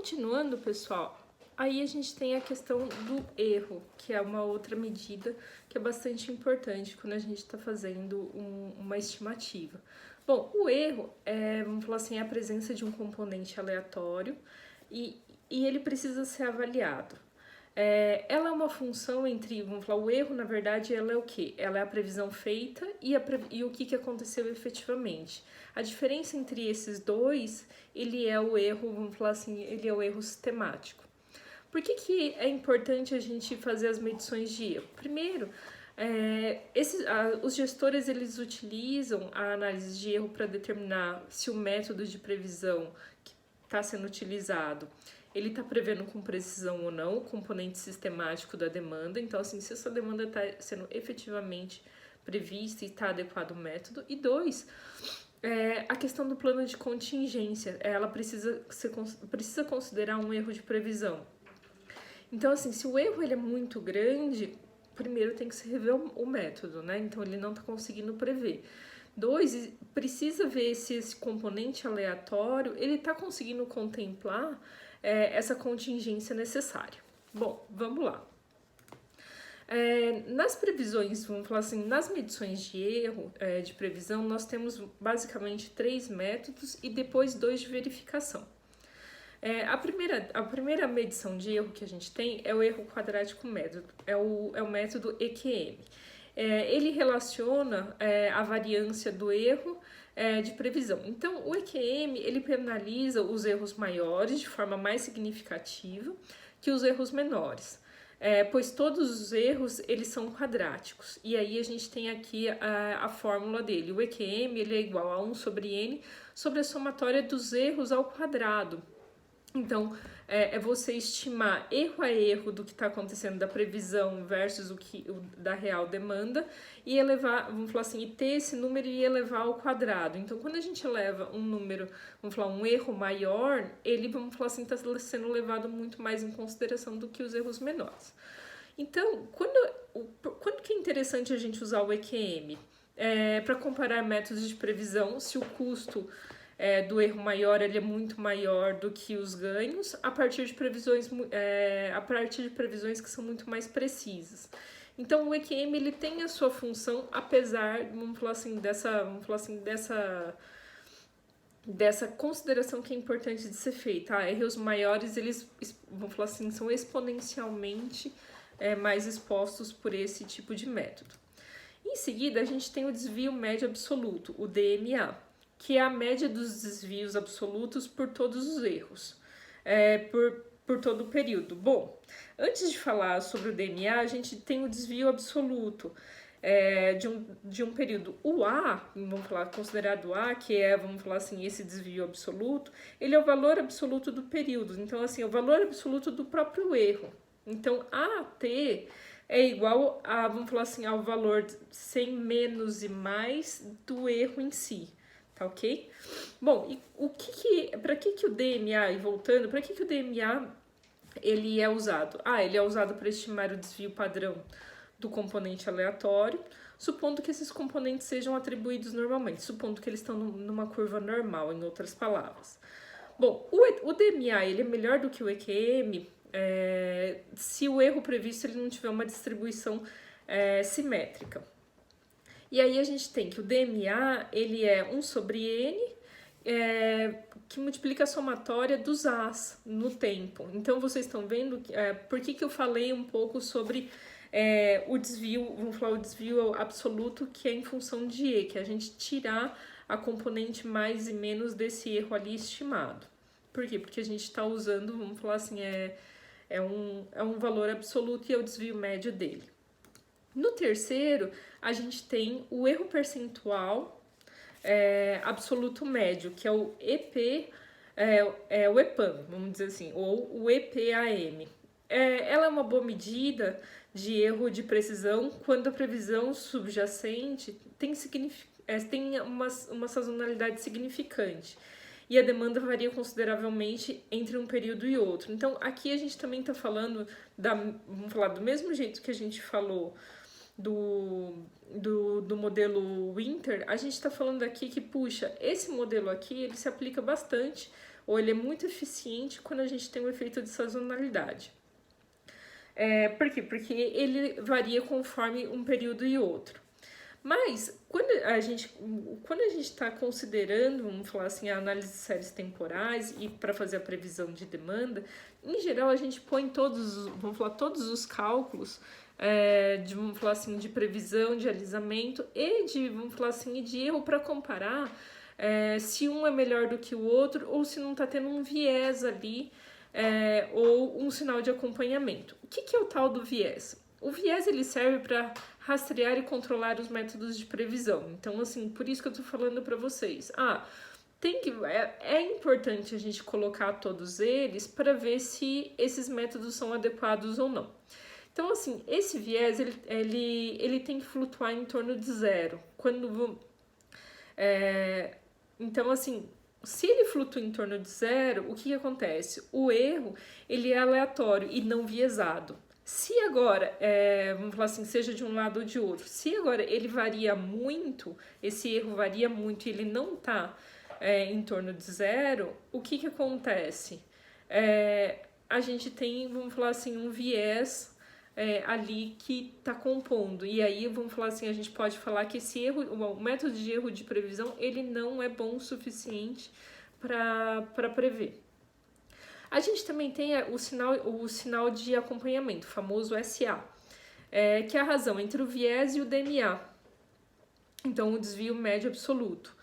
Continuando, pessoal, aí a gente tem a questão do erro, que é uma outra medida que é bastante importante quando a gente está fazendo uma estimativa. Bom, o erro é, vamos falar assim, a presença de um componente aleatório e ele precisa ser avaliado. Ela é uma função entre, vamos falar, o erro, na verdade, ela é o quê? Ela é a previsão feita e o que aconteceu efetivamente. A diferença entre esses dois, ele é o erro, vamos falar assim, ele é o erro sistemático. Por que é importante a gente fazer as medições de erro? Primeiro, os gestores eles utilizam a análise de erro para determinar se o método de previsão que está sendo utilizado ele está prevendo com precisão ou não o componente sistemático da demanda. Então, assim, se essa demanda está sendo efetivamente prevista e está adequado o método. E dois, a questão do plano de contingência. Ela precisa considerar um erro de previsão. Então, assim, se o erro ele é muito grande, primeiro tem que se rever o método, né? Então, ele não está conseguindo prever. Dois, precisa ver se esse componente aleatório ele está conseguindo contemplar essa contingência necessária. Bom, vamos lá. Nas previsões, vamos falar assim, nas medições de erro de previsão, nós temos basicamente 3 métodos e depois 2 de verificação. A primeira medição de erro que a gente tem é o erro quadrático método, é o método EQM. Ele relaciona a variância do erro de previsão. Então, o EQM ele penaliza os erros maiores de forma mais significativa que os erros menores, pois todos os erros eles são quadráticos. E aí a gente tem aqui a fórmula dele. O EQM ele é igual a 1 sobre n sobre a somatória dos erros ao quadrado. Então, é você estimar erro a erro do que está acontecendo da previsão versus o da real demanda e elevar, vamos falar assim, e ter esse número e elevar ao quadrado. Então, quando a gente eleva um número, vamos falar, um erro maior, ele, vamos falar assim, está sendo levado muito mais em consideração do que os erros menores. Então, quando que é interessante a gente usar o EQM? Para comparar métodos de previsão, se o custo do erro maior ele é muito maior do que os ganhos a partir de previsões que são muito mais precisas. Então o EQM ele tem a sua função apesar, vamos falar assim, dessa consideração que é importante de ser feita. Erros maiores eles, vamos falar assim, são exponencialmente mais expostos por esse tipo de método. Em seguida a gente tem o desvio médio absoluto, o DMA, que é a média dos desvios absolutos por todos os erros, por todo o período. Bom, antes de falar sobre o DMA, a gente tem o desvio absoluto de um período. O A, vamos falar, considerado A, que é, vamos falar assim, esse desvio absoluto, ele é o valor absoluto do período. Então, assim, é o valor absoluto do próprio erro. Então, AT é igual a, vamos falar assim, ao valor sem menos e mais do erro em si. Tá ok? Bom, e para que o DMA, e voltando, para que o DMA ele é usado? Ele é usado para estimar o desvio padrão do componente aleatório, supondo que esses componentes sejam atribuídos normalmente, supondo que eles estão numa curva normal, em outras palavras. Bom, o DMA ele é melhor do que o EQM se o erro previsto ele não tiver uma distribuição simétrica. E aí a gente tem que o DMA, ele é 1 sobre n, que multiplica a somatória dos A's no tempo. Então, vocês estão vendo por que eu falei um pouco sobre o desvio, vamos falar o desvio absoluto, que é em função de E, que é a gente tirar a componente mais e menos desse erro ali estimado. Por quê? Porque a gente está usando, vamos falar assim, é um valor absoluto e é o desvio médio dele. No terceiro, a gente tem o erro percentual absoluto médio, que é o EP, o EPAM, vamos dizer assim, ou o EPAM. Ela é uma boa medida de erro de precisão quando a previsão subjacente tem uma sazonalidade significante e a demanda varia consideravelmente entre um período e outro. Então, aqui a gente também está falando, vamos falar do mesmo jeito que a gente falou do modelo Winter, a gente está falando aqui que, puxa, esse modelo aqui, ele se aplica bastante, ou ele é muito eficiente quando a gente tem um efeito de sazonalidade. Por quê? Porque ele varia conforme um período e outro. Mas, quando a gente está considerando, vamos falar assim, a análise de séries temporais e para fazer a previsão de demanda, em geral a gente põe todos os cálculos vamos falar assim, de previsão, de alisamento e vamos falar assim, de erro para comparar se um é melhor do que o outro ou se não está tendo um viés ali ou um sinal de acompanhamento. O que é o tal do viés? O viés ele serve para rastrear e controlar os métodos de previsão. Então, assim, por isso que eu tô falando para vocês. É importante a gente colocar todos eles para ver se esses métodos são adequados ou não. Então, assim, esse viés ele tem que flutuar em torno de 0. Então, assim, se ele flutua em torno de 0, o que acontece? O erro ele é aleatório e não viesado. Se agora, vamos falar assim, seja de um lado ou de outro, se agora ele varia muito, esse erro varia muito e ele não está em torno de 0, o que acontece? A gente tem, vamos falar assim, um viés ali que está compondo. E aí, vamos falar assim, a gente pode falar que esse erro, o método de erro de previsão, ele não é bom o suficiente para prever. A gente também tem o sinal de acompanhamento, o famoso SA, que é a razão entre o viés e o DMA. Então, o desvio médio absoluto,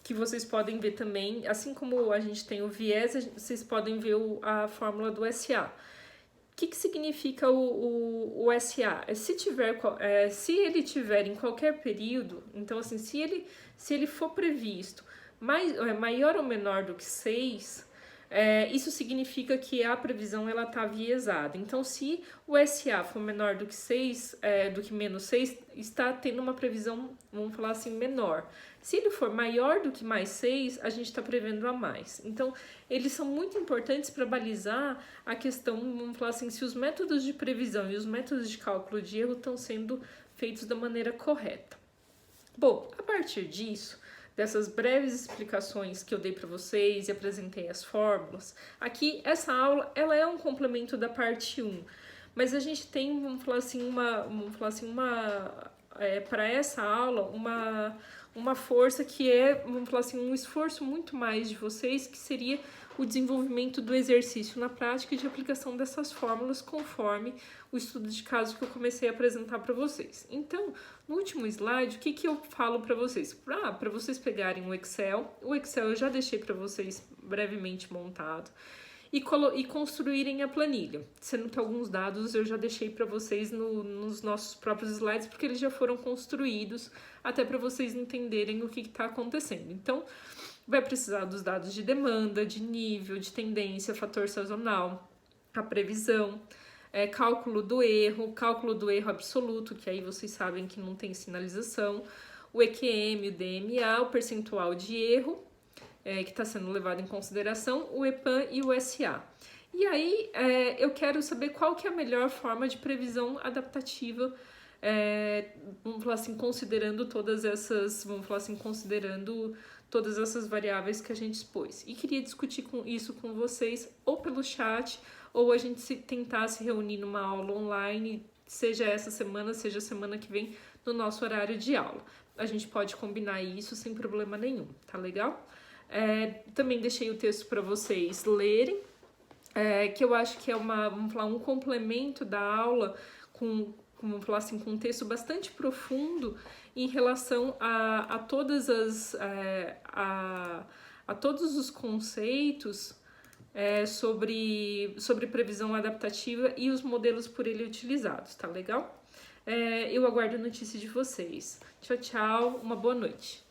que vocês podem ver também, assim como a gente tem o viés, vocês podem ver a fórmula do SA. O que significa o SA? Se ele tiver em qualquer período, então assim, se ele for previsto maior ou menor do que 6, isso significa que a previsão ela está viesada. Então, se o SA for menor do que 6, do que menos 6, está tendo uma previsão, vamos falar assim, menor. Se ele for maior do que mais 6, a gente está prevendo a mais. Então, eles são muito importantes para balizar a questão, vamos falar assim, se os métodos de previsão e os métodos de cálculo de erro estão sendo feitos da maneira correta. Bom, a partir disso, dessas breves explicações que eu dei para vocês e apresentei as fórmulas, aqui essa aula ela é um complemento da parte 1, mas a gente tem, vamos falar assim, para essa aula, uma força que vamos falar assim, um esforço muito mais de vocês, que seria o desenvolvimento do exercício na prática e de aplicação dessas fórmulas conforme o estudo de caso que eu comecei a apresentar para vocês. Então, no último slide, o que eu falo para vocês? Para vocês pegarem o Excel eu já deixei para vocês brevemente montado, e construírem a planilha, sendo que alguns dados eu já deixei para vocês nos nossos próprios slides, porque eles já foram construídos até para vocês entenderem o que está acontecendo. Então, vai precisar dos dados de demanda, de nível, de tendência, fator sazonal, a previsão, cálculo do erro absoluto, que aí vocês sabem que não tem sinalização, o EQM, o DMA, o percentual de erro, que está sendo levado em consideração, o EPAM e o SA. E aí, eu quero saber qual que é a melhor forma de previsão adaptativa, vamos falar assim, considerando todas essas variáveis que a gente expôs. E queria discutir isso com vocês, ou pelo chat, ou a gente tentar se reunir numa aula online, seja essa semana, seja a semana que vem, no nosso horário de aula. A gente pode combinar isso sem problema nenhum, tá legal? Também deixei o texto para vocês lerem, que eu acho que é um complemento da aula com um texto bastante profundo em relação a todos os conceitos sobre previsão adaptativa e os modelos por ele utilizados, tá legal? Eu aguardo a notícia de vocês. Tchau, tchau, uma boa noite.